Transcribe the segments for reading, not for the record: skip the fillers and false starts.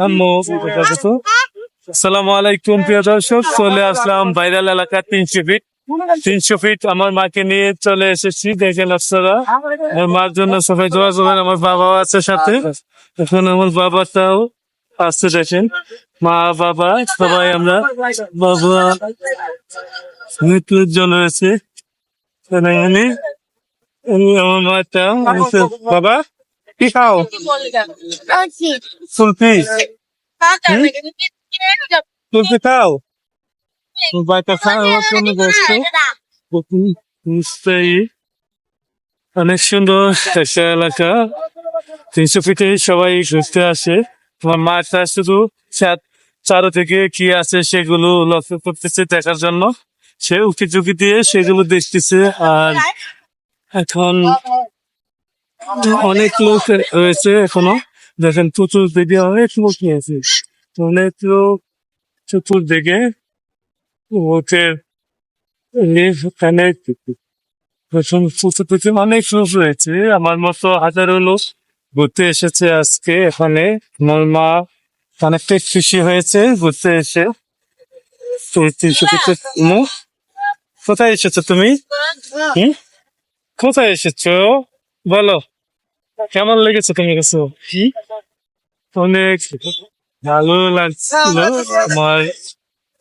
আম্মু আসসালামু আলাইকুম প্রিয় দর্শক, চলে আসলাম ভাইরাল এলাকা 300 ফিট। 300 ফিট আমার মাকে নিয়ে চলে এসেছি। দেখেন আপনারা, আমার মার জন্য সবাই দোয়া করবেন। আমার বাবাও আছে সাথে, এখন আমার বাবাটাও আছে। দেখেন মা বাবা সবাই আমরা, বাবা মৃত্যুর জন্য রয়েছে এখানে। আমার মাটা বাবা কি খাও? ফুলপি ফুলপি খাও? বাইটা খাওয়ার জন্য ব্যস্ত। বুঝতেই অনেক সুন্দর একটা এলাকা। 300 ফিটে সবাই ঘুরতে আসে। তোমার মাটা শুধু চারো থেকে কি আছে সেগুলো লক্ষ্য করতেছে দেখার জন্য। সে উকি ঝুঁকি দিয়ে সেগুলো দেখতেছে। আর এখন অনেক লোক রয়েছে এখনো। দেখেন চতুর্দিকে অনেক লোক নিয়েছে, অনেক লোক চতুর্দিকে ওকে অনেক লোক রয়েছে। আমার মতো হাজারো লোক ঘুরতে এসেছে আজকে এখানে। আমার মা অনেকটা খুশি হয়েছে ঘুরতে এসে। 300 ফিটের কোথায় এসেছো তুমি? হুম? কোথায় এসেছো বলো, কেমন লেগেছে তোমার কাছে? অনেক ভালো লাগছিল আমার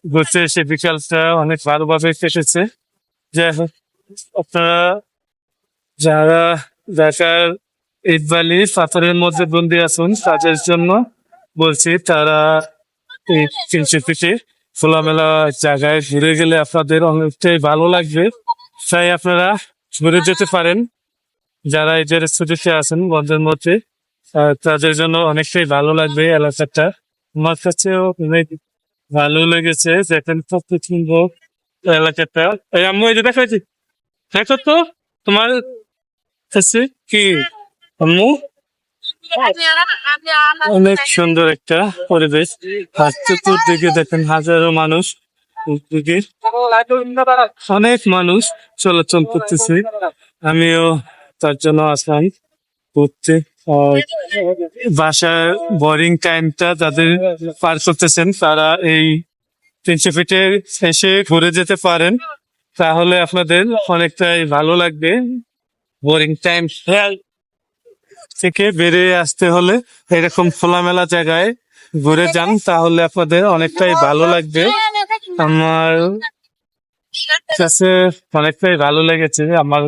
ঘুরতে এসে। বিকালটা অনেক ভালোভাবে কেটেছে। যাই হোক, আপনারা যারা ঢাকার ইটবালি পাথরের মধ্যে বন্দি আছেন তাদের জন্য বলছি, তারা এই 300 ফিটে খোলামেলা জায়গায় ঘুরে গেলে আপনাদের অনেকটাই ভালো লাগবে। তাই আপনারা ঘুরে যেতে পারেন। যারা এদের ছুটিতে আছেন বন্ধের মধ্যে, তাদের জন্য অনেকটাই ভালো লাগবে এলাকাটা। আমার কাছেও অনেক ভালো লেগেছে। যেখানে কত সুন্দর এলাকাটা। এই আম্মু এই যে দেখাচ্ছি, দেখো তো তোমার কাছে কি আম্মু? অনেক সুন্দর একটা পরিবেশ। আর চতুর্দিকে দেখেন হাজারো মানুষ, চতুর্দিকে অনেক মানুষ চলাচল করতেছে। আমিও তার জন্য আসলাম ঘুরতে। আর বাসার বোরিং টাইমটা যাদের পার করতেছেন তারা এই 300 ফিটে এসে ঘুরে যেতে পারেন, তাহলে আপনাদের অনেকটাই ভালো লাগবে। বোরিং টাইম থেকে বেরিয়ে আসতে হলে এরকম খোলামেলা জায়গায় ঘুরে যান, তাহলে আপনাদের অনেকটাই ভালো লাগবে। আমার কাছে অনেকটাই ভালো লেগেছে। আমার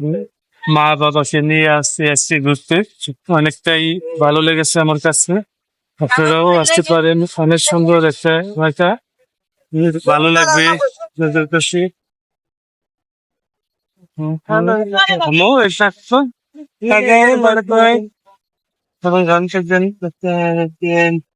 মা বাবাকে নিয়ে আসছি ঘুরতে, অনেকটাই ভালো লেগেছে আমার কাছে। আপনারাও আসতে পারেন, অনেক সুন্দর একটা জায়গা, ভালো লাগবে আপনাদের কাছে। হ্যালো, একটা গান